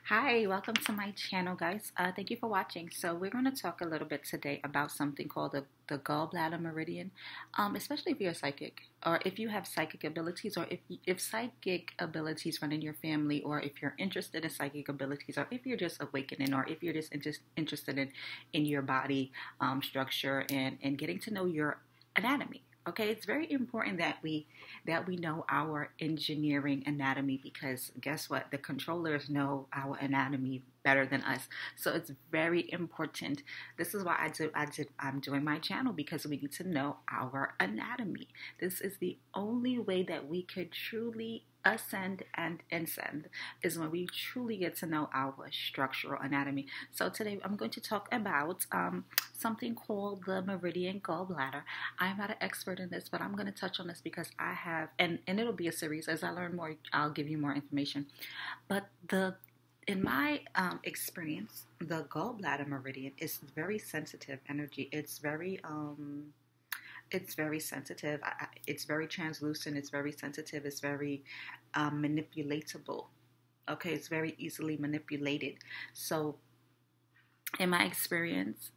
Hi, welcome to my channel, guys. Thank you for watching. So we're going to talk a little bit today about something called the gallbladder meridian, especially if you're psychic or if you have psychic abilities or if psychic abilities run in your family or if you're interested in psychic abilities or if you're just awakening or if you're just interested in your body structure and getting to know your anatomy. Okay, it's very important that we know our engineering anatomy because guess what? The controllers know our anatomy better than us. So it's very important. This is why I'm doing my channel because we need to know our anatomy. This is the only way that we could truly ascend and ascend is when we truly get to know our structural anatomy. So today I'm going to talk about something called the meridian gallbladder. I'm not an expert in this, but I'm going to touch on this because I have, and it'll be a series. As I learn more, I'll give you more information. But in my experience, the gallbladder meridian is very sensitive energy. It's very sensitive. It's very translucent. It's very sensitive. It's very manipulatable. Okay, it's very easily manipulated. So, in my experience,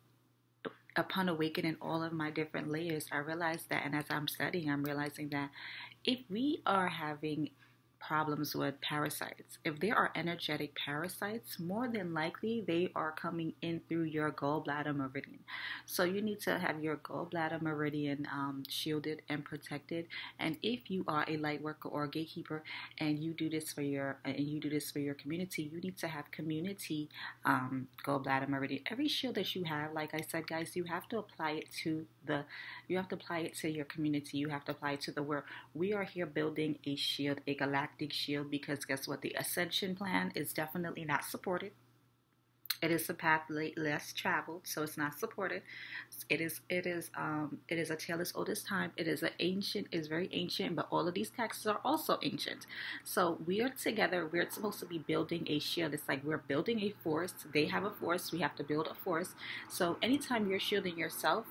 upon awakening all of my different layers, I realized that, and as I'm studying, I'm realizing that if we are having problems with parasites, if there are energetic parasites, more than likely they are coming in through your gallbladder meridian. So you need to have your gallbladder meridian shielded and protected. And if you are a light worker or a gatekeeper and you do this for your community, you need to have community gallbladder meridian. Every shield that you have, like I said, guys, you have to apply it to your community. You have to apply it to the world. We are here building a shield, a galactic shield, because guess what? The ascension plan is definitely not supported. It is a path less traveled, so it's not supported. It is a tale as old as time. It is very ancient, but all of these texts are also ancient. So we are together. We're supposed to be building a shield. It's like we're building a forest. They have a forest. We have to build a forest. So anytime you're shielding yourself,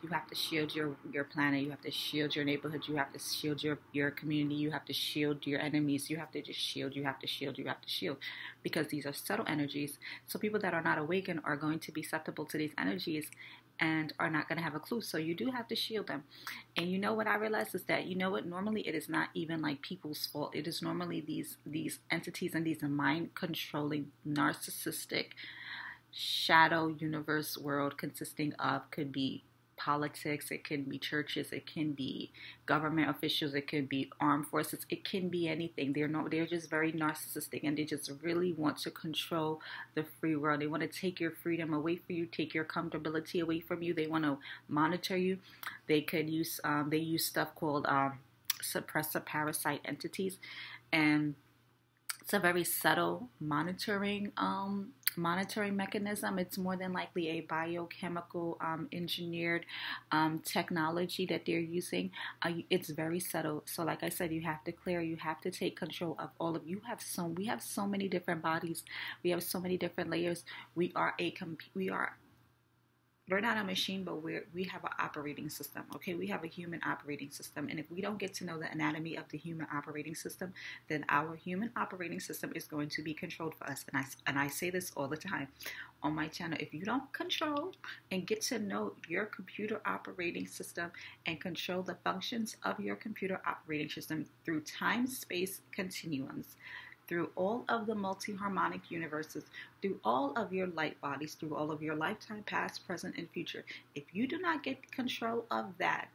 you have to shield your planet. You have to shield your neighborhood. You have to shield your community. You have to shield your enemies. You have to just shield. You have to shield. You have to shield. Because these are subtle energies. So people that are not awakened are going to be susceptible to these energies and are not going to have a clue. So you do have to shield them. And you know what I realized is that, normally it is not even like people's fault. It is normally these entities and these mind-controlling, narcissistic, shadow universe world consisting of could be politics, it can be churches, it can be government officials, it can be armed forces, it can be anything. They're just very narcissistic and they just really want to control the free world. They want to take your freedom away from you, take your comfortability away from you. They want to monitor you. They use stuff called suppressor parasite entities, and it's a very subtle monitoring mechanism. It's more than likely a biochemical engineered technology that they're using. It's very subtle. So like I said, you have to clear, you have to take control of all of we have so many different bodies. We have so many different layers. We're not a machine, but we have an operating system, okay? We have a human operating system. And if we don't get to know the anatomy of the human operating system, then our human operating system is going to be controlled for us. And I say this all the time on my channel. If you don't control and get to know your computer operating system and control the functions of your computer operating system through time-space continuums, through all of the multi-harmonic universes, through all of your light bodies, through all of your lifetime, past, present, and future. If you do not get control of that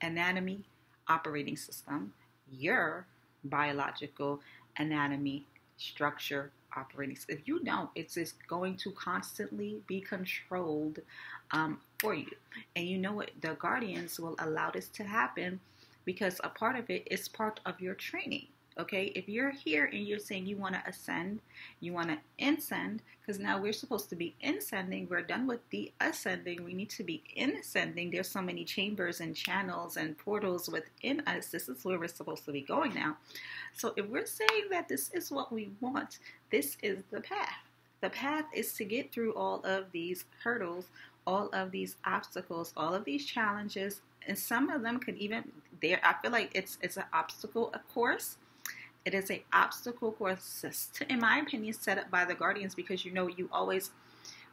anatomy operating system, your biological anatomy structure operating system, if you don't, it's just going to constantly be controlled for you. And you know what? The guardians will allow this to happen because a part of it is part of your training. Okay, if you're here and you're saying you want to ascend, you want to ascend, because now we're supposed to be ascending. We're done with the ascending. We need to be ascending. There's so many chambers and channels and portals within us. This is where we're supposed to be going now. So if we're saying that this is what we want, this is the path. The path is to get through all of these hurdles, all of these obstacles, all of these challenges, and some of them could even, I feel like it's an obstacle, of course. It is a obstacle course, in my opinion, set up by the guardians, because you know, you always,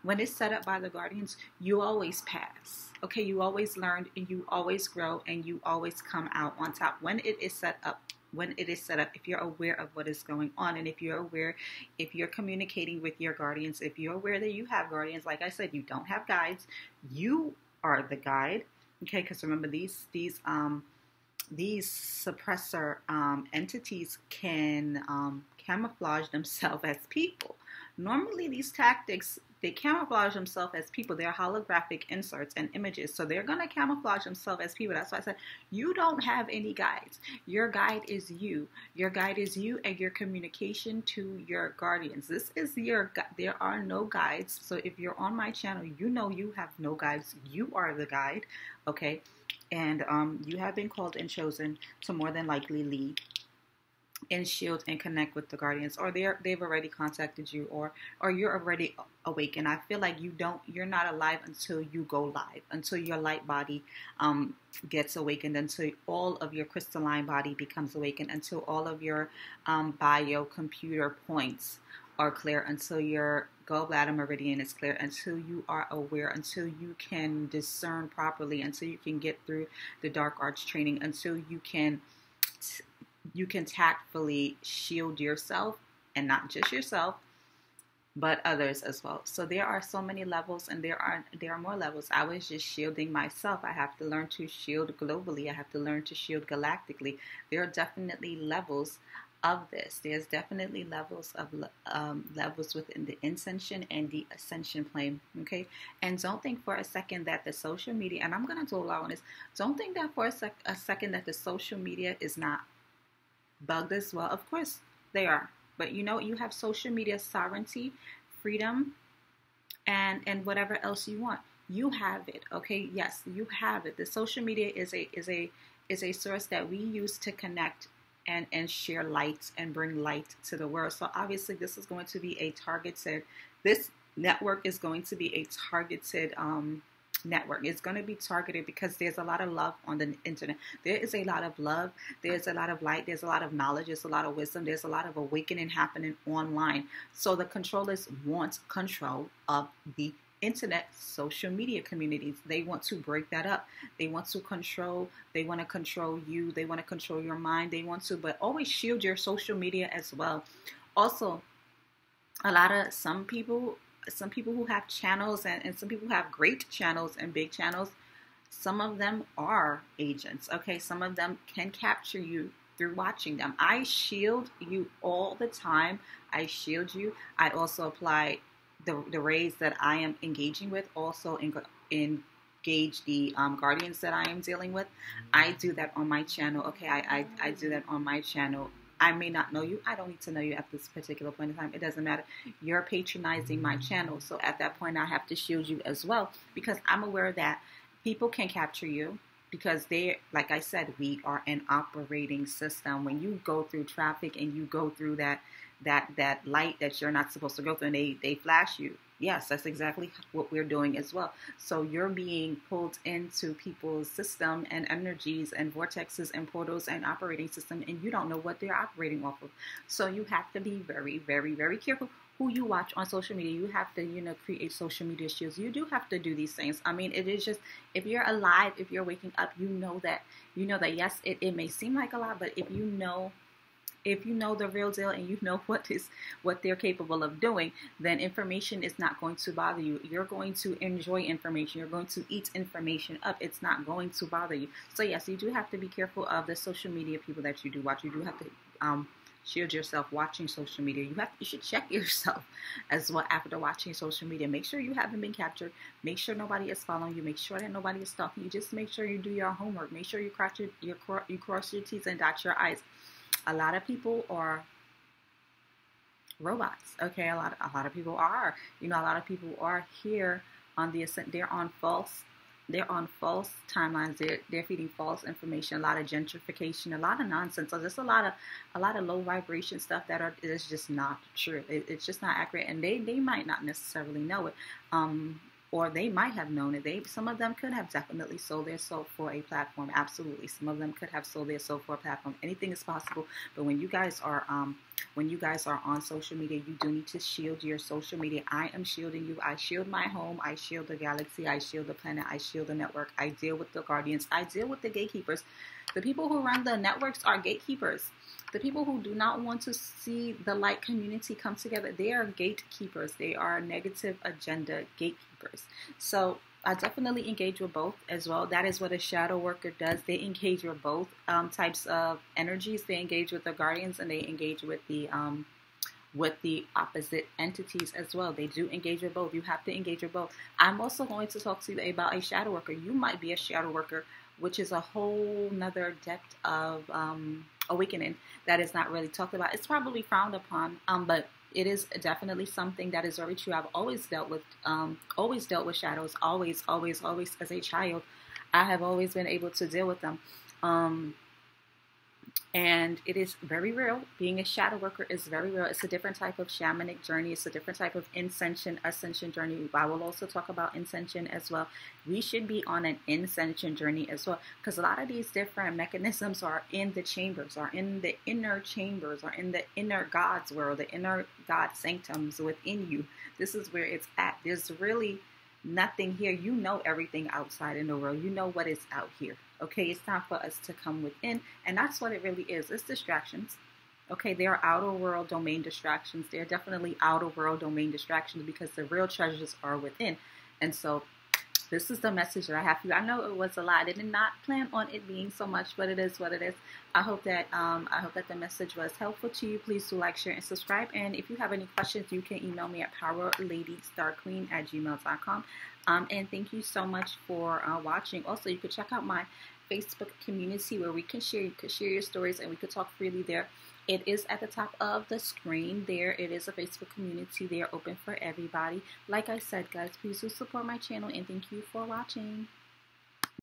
when it's set up by the guardians, you always pass. Okay, you always learn and you always grow and you always come out on top when it is set up. When it is set up, if you're aware of what is going on, and if you're aware, if you're communicating with your guardians, if you're aware that you have guardians, like I said, you don't have guides, you are the guide. Okay, because remember, these suppressor entities can camouflage themselves as people. Normally, these tactics, they camouflage themselves as people. They're holographic inserts and images. So they're going to camouflage themselves as people. That's why I said you don't have any guides. Your guide is you. Your guide is you and your communication to your guardians. This is your, there are no guides. So if you're on my channel, you know you have no guides. You are the guide. Okay. And you have been called and chosen to more than likely lead and shield and connect with the guardians, or they've already contacted you, or you're already awakened. I feel like you're not alive until you go live, until your light body gets awakened, until all of your crystalline body becomes awakened, until all of your bio computer points are clear, until your gallbladder meridian is clear, until you are aware, until you can discern properly, until you can get through the dark arts training, until you can tactfully shield yourself, and not just yourself, but others as well. So there are so many levels, and there are more levels. I was just shielding myself. I have to learn to shield globally. I have to learn to shield galactically. There are definitely levels of this. There's definitely levels of levels within the ascension and the ascension plane. Okay, and don't think for a second that the social media, and I'm gonna do a lot on this. Don't think that for a second that the social media is not bugged as well. Of course they are, but you know, you have social media sovereignty, freedom, and whatever else you want. You have it. Okay, yes, you have it. The social media is a source that we use to connect and share light and bring light to the world. So obviously this is going to be a targeted, this network is going to be a targeted network. It's going to be targeted because there's a lot of love on the internet. There is a lot of love. There's a lot of light. There's a lot of knowledge. There's a lot of wisdom. There's a lot of awakening happening online. So the controllers want control of the internet social media communities. They want to break that up. They want to control. They want to control you. They want to control your mind. They want to, but always shield your social media as well. Also, some people who have channels and some people who have great channels and big channels, some of them are agents. Okay, some of them can capture you through watching them. I shield you all the time. I shield you. I also apply the rays that I am engaging with, also engage the guardians that I am dealing with. I do that on my channel. Okay, I do that on my channel. I may not know you. I don't need to know you at this particular point in time. It doesn't matter. You're patronizing my channel. So at that point, I have to shield you as well, because I'm aware that people can capture you, because they, like I said, we are an operating system. When you go through traffic and you go through that light that you're not supposed to go through, and they flash you. Yes, that's exactly what we're doing as well. So you're being pulled into people's system and energies and vortexes and portals and operating system, and you don't know what they're operating off of. So you have to be very, very, very careful who you watch on social media. You have to, create social media shields. You do have to do these things. I mean, it is just, if you're alive, if you're waking up, you know that yes, it may seem like a lot, but if you know the real deal and you know what they're capable of doing, then information is not going to bother you. You're going to enjoy information. You're going to eat information up. It's not going to bother you. So yes, you do have to be careful of the social media people that you do watch. You do have to shield yourself watching social media. You should check yourself as well after watching social media. Make sure you haven't been captured. Make sure nobody is following you. Make sure that nobody is stalking you. Just make sure you do your homework. Make sure you cross your T's and dot your I's. A lot of people are robots. Okay, a lot of people are. A lot of people are here on the ascent. They're on false timelines. They're feeding false information. A lot of gentrification. A lot of nonsense. So there's a lot of low vibration stuff that is just not true. It's just not accurate, and they might not necessarily know it. or they might have known it. Some of them could have definitely sold their soul for a platform. Absolutely, some of them could have sold their soul for a platform. Anything is possible. But when you guys are on social media, you do need to shield your social media. I am shielding you. I shield my home. I shield the galaxy. I shield the planet. I shield the network. I deal with the guardians. I deal with the gatekeepers. The people who run the networks are gatekeepers. The people who do not want to see the light community come together, they are gatekeepers. They are negative agenda gatekeepers. So I definitely engage with both as well. That is what a shadow worker does. They engage with both types of energies. They engage with the guardians, and they engage with the opposite entities as well. They do engage with both. You have to engage with both. I'm also going to talk to you about a shadow worker. You might be a shadow worker, which is a whole nother depth of awakening that is not really talked about. It's probably frowned upon, but it is definitely something that is very true. I've always dealt with shadows. Always as a child, I have always been able to deal with them. And it is very real. Being a shadow worker is very real. It's a different type of shamanic journey. It's a different type of ascension journey. I will also talk about ascension as well. We should be on an ascension journey as well, because a lot of these different mechanisms are in the chambers, are in the inner chambers, are in the inner God's world, the inner God sanctums within you. This is where it's at. There's really nothing here. You know everything outside in the world. You know what is out here. Okay, it's time for us to come within, and that's what it really is. It's distractions. Okay, they are outer world domain distractions. They're definitely outer world domain distractions, because the real treasures are within. And so this is the message that I have for you. I know it was a lot. I did not plan on it being so much, but it is what it is. I hope that the message was helpful to you. Please do like, share, and subscribe. And if you have any questions, you can email me at powerladystarqueen@gmail.com. And thank you so much for watching. Also, you could check out my Facebook community where you could share your stories, and we could talk freely there. It is at the top of the screen there. It is a Facebook community. They are open for everybody. Like I said, guys, please do support my channel, and thank you for watching.